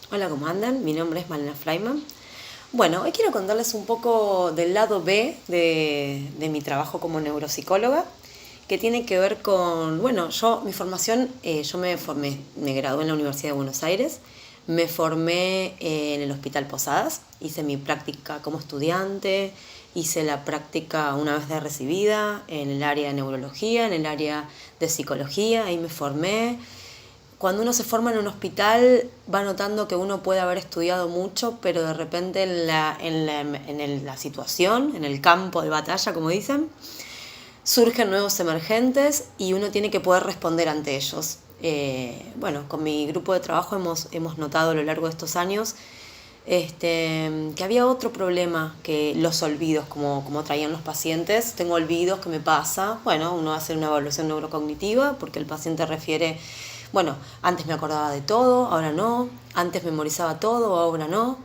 Hola, ¿cómo andan? Mi nombre es Malena Freiman. Bueno, hoy quiero contarles un poco del lado B de mi trabajo como neuropsicóloga, que tiene que ver con, bueno, mi formación, yo me gradué en la Universidad de Buenos Aires, me formé en el Hospital Posadas, hice mi práctica como estudiante, hice la práctica una vez de recibida en el área de neurología, en el área de psicología, ahí me formé. Cuando uno se forma en un hospital va notando que uno puede haber estudiado mucho, pero de repente en la situación, en el campo de batalla, como dicen, surgen nuevos emergentes y uno tiene que poder responder ante ellos. Bueno, con mi grupo de trabajo hemos notado a lo largo de estos años que había otro problema que los olvidos, como traían los pacientes. Tengo olvidos, ¿qué me pasa? Bueno, uno hace una evaluación neurocognitiva porque el paciente refiere, bueno, antes me acordaba de todo, ahora no, antes memorizaba todo, ahora no.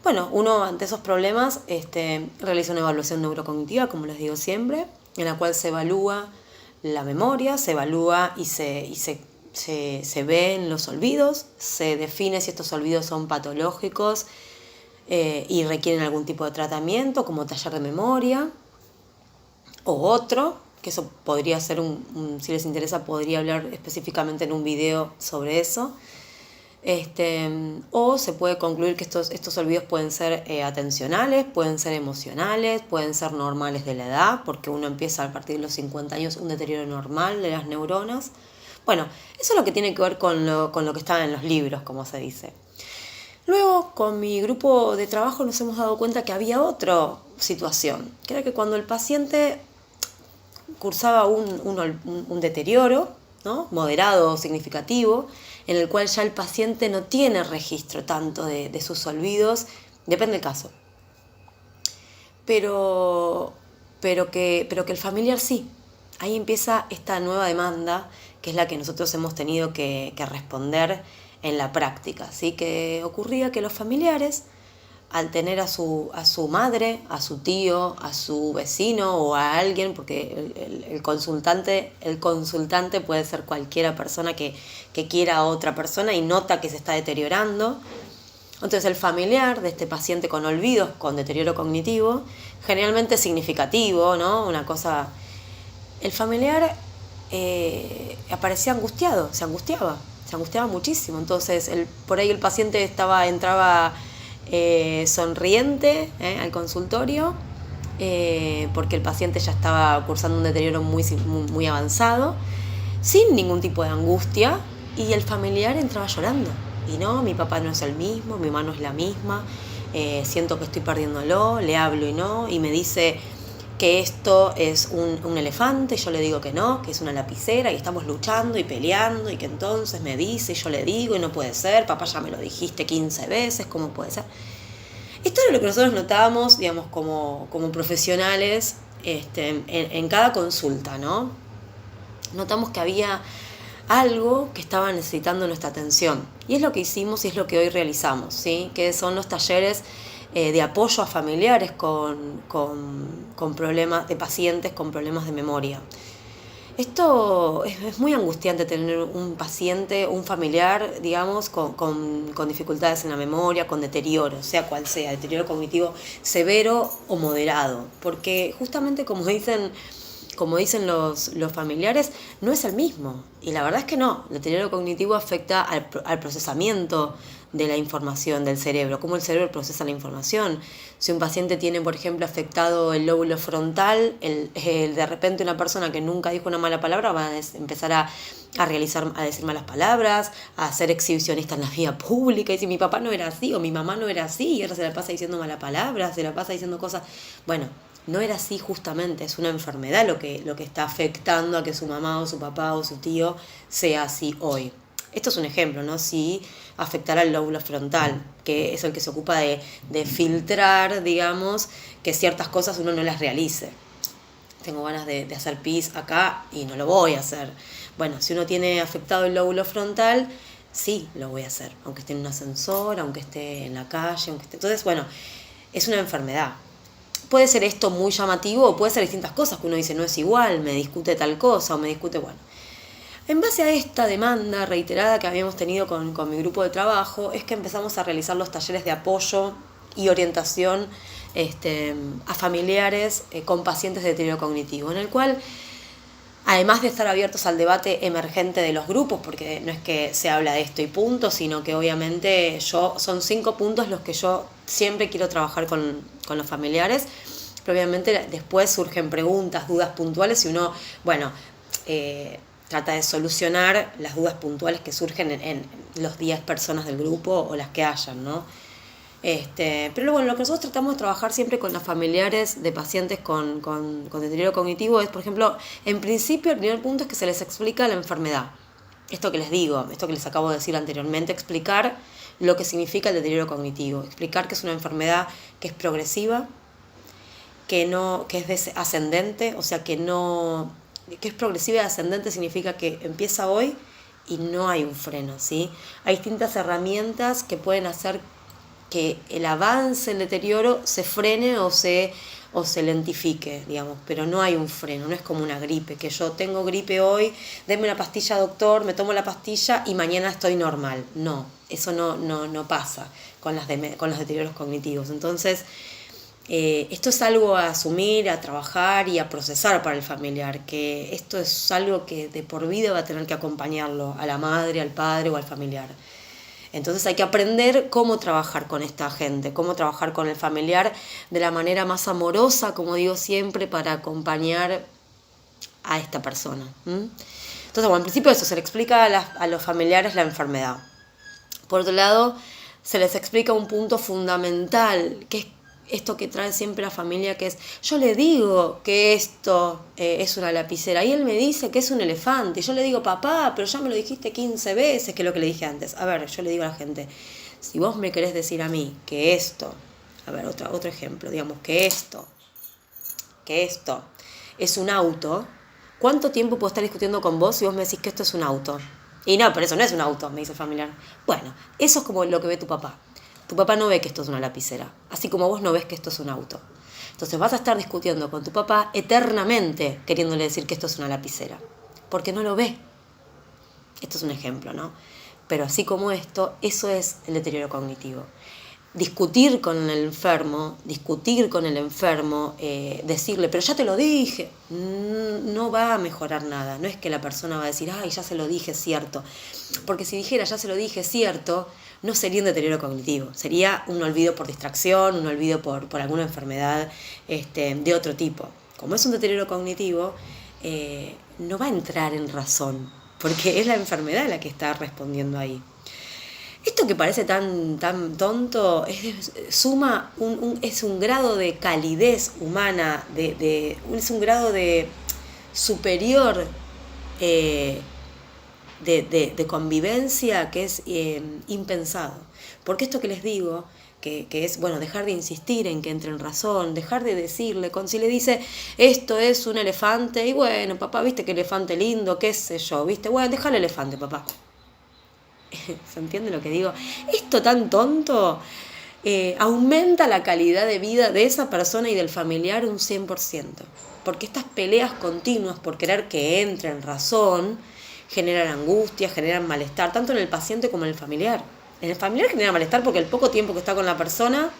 Bueno, uno ante esos problemas realiza una evaluación neurocognitiva, como les digo siempre, en la cual se evalúa la memoria, se evalúa y se ven los olvidos, se define si estos olvidos son patológicos y requieren algún tipo de tratamiento, como taller de memoria o otro, que eso podría ser si les interesa, podría hablar específicamente en un video sobre eso. O se puede concluir que estos olvidos pueden ser atencionales, pueden ser emocionales, pueden ser normales de la edad, porque uno empieza a partir de los 50 años un deterioro normal de las neuronas. Bueno, eso es lo que tiene que ver con lo que está en los libros, como se dice. Luego, con mi grupo de trabajo nos hemos dado cuenta que había otra situación, que era que cuando el paciente cursaba un deterioro, ¿no?, moderado o significativo, en el cual ya el paciente no tiene registro tanto de sus olvidos, depende del caso, pero que el familiar sí. Ahí empieza esta nueva demanda, que es la que nosotros hemos tenido que responder en la práctica, ¿sí? Que ocurría que los familiares, al tener a su madre, a su tío, a su vecino o a alguien, porque el consultante puede ser cualquiera persona que quiera a otra persona y nota que se está deteriorando. Entonces el familiar de este paciente con olvidos, con deterioro cognitivo, generalmente significativo, ¿no? Una cosa... El familiar aparecía angustiado, se angustiaba muchísimo. Entonces por ahí el paciente entraba sonriente al consultorio, porque el paciente ya estaba cursando un deterioro muy avanzado, sin ningún tipo de angustia, y el familiar entraba llorando. Y no, mi papá no es el mismo, mi mamá no es la misma, siento que estoy perdiéndolo, le hablo y me dice que esto es un elefante, y yo le digo que no, que es una lapicera, y estamos luchando y peleando, y que entonces me dice, y yo le digo, y no puede ser, papá, ya me lo dijiste 15 veces, ¿cómo puede ser? Esto era lo que nosotros notábamos, digamos, como profesionales en cada consulta, ¿no? Notamos que había algo que estaba necesitando nuestra atención, y es lo que hicimos y es lo que hoy realizamos, ¿sí? Que son los talleres de apoyo a familiares con problemas, de pacientes con problemas de memoria. Esto es muy angustiante, tener un paciente, un familiar, digamos, con dificultades en la memoria, con deterioro, sea cual sea, deterioro cognitivo severo o moderado, porque justamente como dicen los familiares, no es el mismo. Y la verdad es que no. El deterioro cognitivo afecta al procesamiento de la información del cerebro, cómo el cerebro procesa la información. Si un paciente tiene, por ejemplo, afectado el lóbulo frontal, de repente una persona que nunca dijo una mala palabra va a empezar a decir malas palabras, a ser exhibicionista en la vía pública, y si mi papá no era así, o mi mamá no era así, y ahora se la pasa diciendo malas palabras, se la pasa diciendo cosas... Bueno, no era así justamente, es una enfermedad lo que está afectando a que su mamá o su papá o su tío sea así hoy. Esto es un ejemplo, ¿no? Si afectará el lóbulo frontal, que es el que se ocupa de filtrar, digamos, que ciertas cosas uno no las realice. Tengo ganas de hacer pis acá y no lo voy a hacer. Bueno, si uno tiene afectado el lóbulo frontal, sí lo voy a hacer, aunque esté en un ascensor, aunque esté en la calle, aunque esté... Entonces, bueno, es una enfermedad. Puede ser esto muy llamativo o puede ser distintas cosas que uno dice no es igual, me discute tal cosa o me discute, bueno. En base a esta demanda reiterada que habíamos tenido con mi grupo de trabajo, es que empezamos a realizar los talleres de apoyo y orientación a familiares con pacientes de deterioro cognitivo, en el cual, además de estar abiertos al debate emergente de los grupos, porque no es que se habla de esto y punto, sino que obviamente son 5 puntos los que yo siempre quiero trabajar con los familiares, pero obviamente después surgen preguntas, dudas puntuales y uno, trata de solucionar las dudas puntuales que surgen en los 10 personas del grupo o las que hayan, ¿no? Pero bueno, lo que nosotros tratamos de trabajar siempre con los familiares de pacientes con deterioro cognitivo es, por ejemplo, en principio el primer punto es que se les explica la enfermedad. Esto que les digo, esto que les acabo de decir anteriormente, explicar lo que significa el deterioro cognitivo, explicar que es una enfermedad que es progresiva, que es ascendente, o sea, que es progresiva y ascendente significa que empieza hoy y no hay un freno, ¿sí? Hay distintas herramientas que pueden hacer que el avance, el deterioro se frene o se lentifique, digamos, pero no hay un freno, no es como una gripe, que yo tengo gripe hoy, deme una pastilla, doctor, me tomo la pastilla y mañana estoy normal. No, eso no pasa con los deterioros cognitivos. Entonces, esto es algo a asumir, a trabajar y a procesar para el familiar, que esto es algo que de por vida va a tener que acompañarlo a la madre, al padre o al familiar. Entonces hay que aprender cómo trabajar con esta gente, cómo trabajar con el familiar de la manera más amorosa, como digo siempre, para acompañar a esta persona. Entonces, bueno, en principio eso, se le explica a los familiares la enfermedad. Por otro lado, se les explica un punto fundamental, que es esto que trae siempre la familia, que es, yo le digo que esto es una lapicera y él me dice que es un elefante y yo le digo, papá, pero ya me lo dijiste 15 veces, que es lo que le dije antes. A ver, yo le digo a la gente, si vos me querés decir a mí que esto, a ver, otro ejemplo, digamos, que esto es un auto, ¿cuánto tiempo puedo estar discutiendo con vos si vos me decís que esto es un auto? Y no, pero eso no es un auto, me dice el familiar. Bueno, eso es como lo que ve tu papá. Tu papá no ve que esto es una lapicera, así como vos no ves que esto es un auto. Entonces vas a estar discutiendo con tu papá eternamente queriéndole decir que esto es una lapicera, porque no lo ve. Esto es un ejemplo, ¿no? Pero así como esto, eso es el deterioro cognitivo. Discutir con el enfermo, decirle, pero ya te lo dije, no va a mejorar nada. No es que la persona va a decir, ay, ya se lo dije, es cierto. Porque si dijera, ya se lo dije, es cierto, no sería un deterioro cognitivo, sería un olvido por distracción, un olvido por alguna enfermedad de otro tipo. Como es un deterioro cognitivo, no va a entrar en razón, porque es la enfermedad la que está respondiendo ahí. Esto que parece tan tonto es un grado de calidez humana, es un grado de superior de convivencia que es impensado. Porque esto que les digo, que es, bueno, dejar de insistir en que entre en razón, dejar de decirle, si le dice, esto es un elefante, y bueno, papá, viste qué elefante lindo, qué sé yo, viste, bueno, deja el elefante, papá. ¿Se entiende lo que digo? Esto tan tonto aumenta la calidad de vida de esa persona y del familiar un 100%. Porque estas peleas continuas por querer que entre en razón generan angustia, generan malestar, tanto en el paciente como en el familiar. En el familiar genera malestar porque el poco tiempo que está con la persona,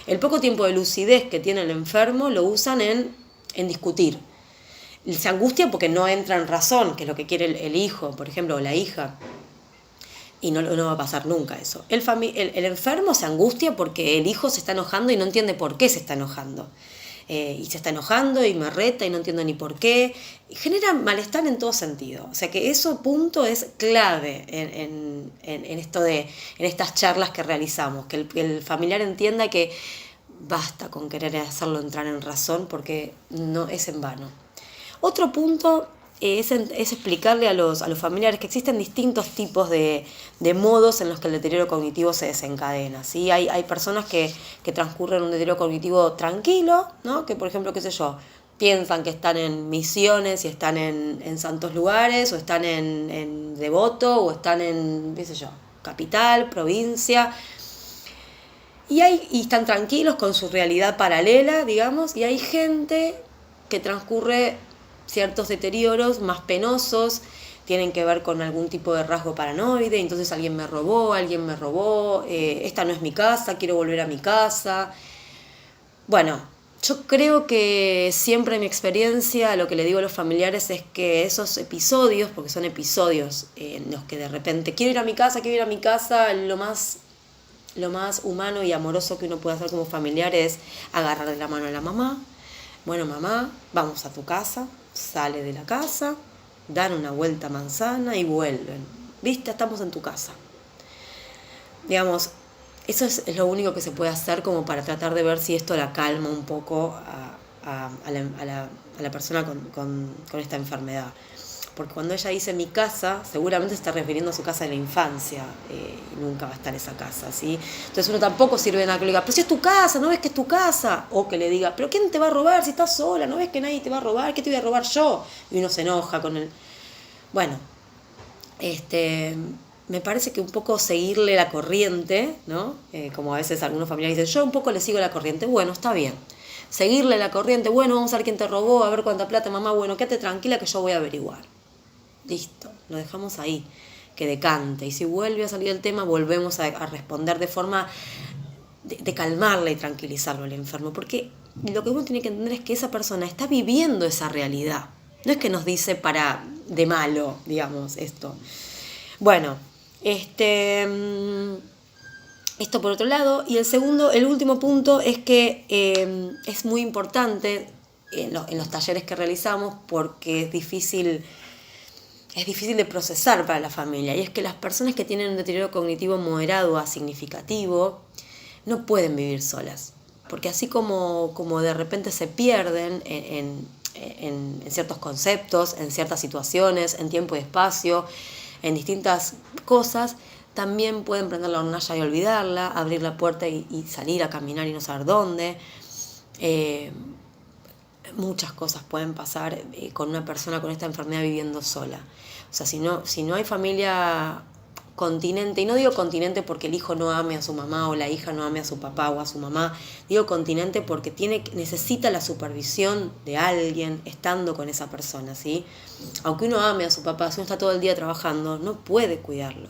el poco tiempo de lucidez que tiene el enfermo, lo usan en discutir. Se angustia porque no entra en razón, que es lo que quiere el hijo, por ejemplo, o la hija. Y no va a pasar nunca eso. El enfermo se angustia porque el hijo se está enojando y no entiende por qué se está enojando. Y se está enojando y me reta y no entiendo ni por qué. Y genera malestar en todo sentido. O sea que eso punto es clave en estas charlas que realizamos. Que el familiar entienda que basta con querer hacerlo entrar en razón porque no es en vano. Otro punto es explicarle a los familiares que existen distintos tipos de modos en los que el deterioro cognitivo se desencadena, ¿sí? Hay personas que transcurren un deterioro cognitivo tranquilo, ¿no? Que por ejemplo, qué sé yo, piensan que están en misiones y están en santos lugares, o están en Devoto, o están en, qué sé yo, capital, provincia, y están tranquilos con su realidad paralela, digamos, y hay gente que transcurre ciertos deterioros más penosos, tienen que ver con algún tipo de rasgo paranoide, entonces alguien me robó, esta no es mi casa, quiero volver a mi casa. Bueno, yo creo que siempre en mi experiencia lo que le digo a los familiares es que esos episodios, porque son episodios en los que de repente quiero ir a mi casa, lo más humano y amoroso que uno puede hacer como familiar es agarrar de la mano a la mamá. Bueno, mamá, vamos a tu casa, sale de la casa, dan una vuelta a manzana y vuelven. ¿Viste? Estamos en tu casa. Digamos, eso es lo único que se puede hacer como para tratar de ver si esto la calma un poco a la persona con esta enfermedad. Porque cuando ella dice mi casa, seguramente se está refiriendo a su casa de la infancia, y nunca va a estar esa casa, ¿sí? Entonces uno tampoco sirve de nada que le diga, pero si es tu casa, ¿no ves que es tu casa? O que le diga, pero ¿quién te va a robar si estás sola? ¿No ves que nadie te va a robar? ¿Qué te voy a robar yo? Y uno se enoja con él. Bueno, me parece que un poco seguirle la corriente, ¿no? Como a veces algunos familiares dicen, yo un poco le sigo la corriente. Bueno, está bien. Seguirle la corriente, bueno, vamos a ver quién te robó, a ver cuánta plata, mamá, bueno, quédate tranquila que yo voy a averiguar. Listo, lo dejamos ahí, que decante. Y si vuelve a salir el tema, volvemos a responder de forma de calmarle y tranquilizarlo al enfermo. Porque lo que uno tiene que entender es que esa persona está viviendo esa realidad. No es que nos dice de malo, digamos, esto. Bueno, esto por otro lado. Y el último punto es que es muy importante en los talleres que realizamos porque es difícil de procesar para la familia, y es que las personas que tienen un deterioro cognitivo moderado a significativo no pueden vivir solas, porque así como de repente se pierden en ciertos conceptos, en ciertas situaciones, en tiempo y espacio, en distintas cosas, también pueden prender la hornalla y olvidarla, abrir la puerta y salir a caminar y no saber dónde. Muchas cosas pueden pasar con una persona con esta enfermedad viviendo sola. O sea, si no hay familia continente, y no digo continente porque el hijo no ame a su mamá o la hija no ame a su papá o a su mamá, digo continente porque necesita la supervisión de alguien estando con esa persona, ¿sí? Aunque uno ame a su papá, si uno está todo el día trabajando, no puede cuidarlo,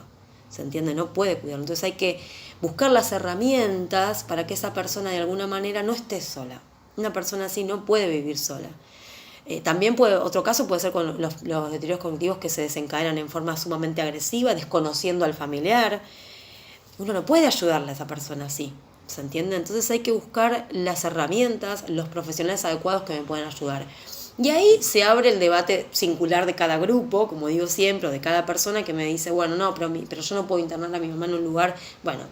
¿se entiende? No puede cuidarlo. Entonces hay que buscar las herramientas para que esa persona de alguna manera no esté sola. Una persona así no puede vivir sola. También otro caso puede ser con los deterioros cognitivos que se desencadenan en forma sumamente agresiva, desconociendo al familiar. Uno no puede ayudarle a esa persona así, ¿se entiende? Entonces hay que buscar las herramientas, los profesionales adecuados que me pueden ayudar. Y ahí se abre el debate singular de cada grupo, como digo siempre, o de cada persona que me dice, bueno, no, pero yo no puedo internar a mi mamá en un lugar. Bueno,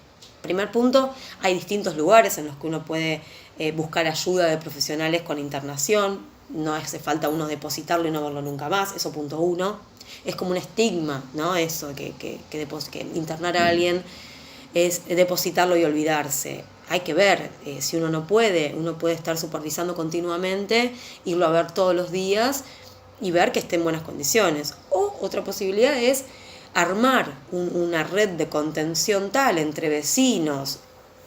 primer punto, hay distintos lugares en los que uno puede buscar ayuda de profesionales con internación. No hace falta uno depositarlo y no verlo nunca más, eso punto uno. Es como un estigma, ¿no? Eso, que internar a alguien es depositarlo y olvidarse. Hay que ver, si uno puede estar supervisando continuamente, irlo a ver todos los días y ver que esté en buenas condiciones. O otra posibilidad es armar una red de contención tal entre vecinos,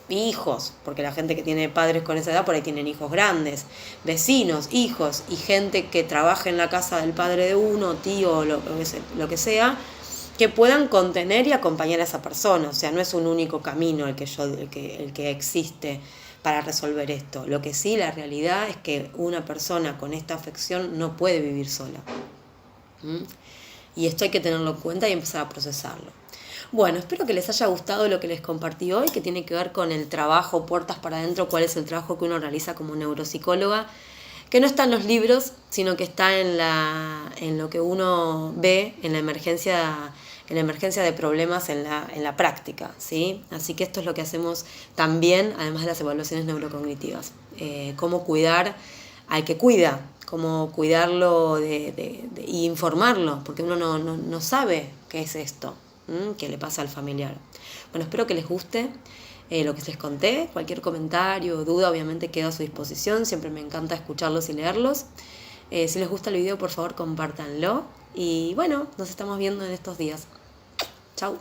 hijos, porque la gente que tiene padres con esa edad por ahí tienen hijos grandes, vecinos, hijos y gente que trabaja en la casa del padre de uno, tío, lo que sea, que puedan contener y acompañar a esa persona. O sea, no es un único camino el que existe para resolver esto. Lo que sí, la realidad es que una persona con esta afección no puede vivir sola. Y esto hay que tenerlo en cuenta y empezar a procesarlo. Bueno, espero que les haya gustado lo que les compartí hoy, que tiene que ver con el trabajo puertas para adentro, cuál es el trabajo que uno realiza como neuropsicóloga, que no está en los libros, sino que está en lo que uno ve en la emergencia de problemas en la práctica, ¿sí? Así que esto es lo que hacemos también, además de las evaluaciones neurocognitivas. Cómo cuidar al que cuida, cómo cuidarlo y informarlo, porque uno no sabe qué es esto que le pasa al familiar. Bueno, espero que les guste lo que les conté. Cualquier comentario o duda obviamente queda a su disposición. Siempre me encanta escucharlos y leerlos. Si les gusta el video, por favor, compártanlo. Y bueno, nos estamos viendo en estos días. Chau.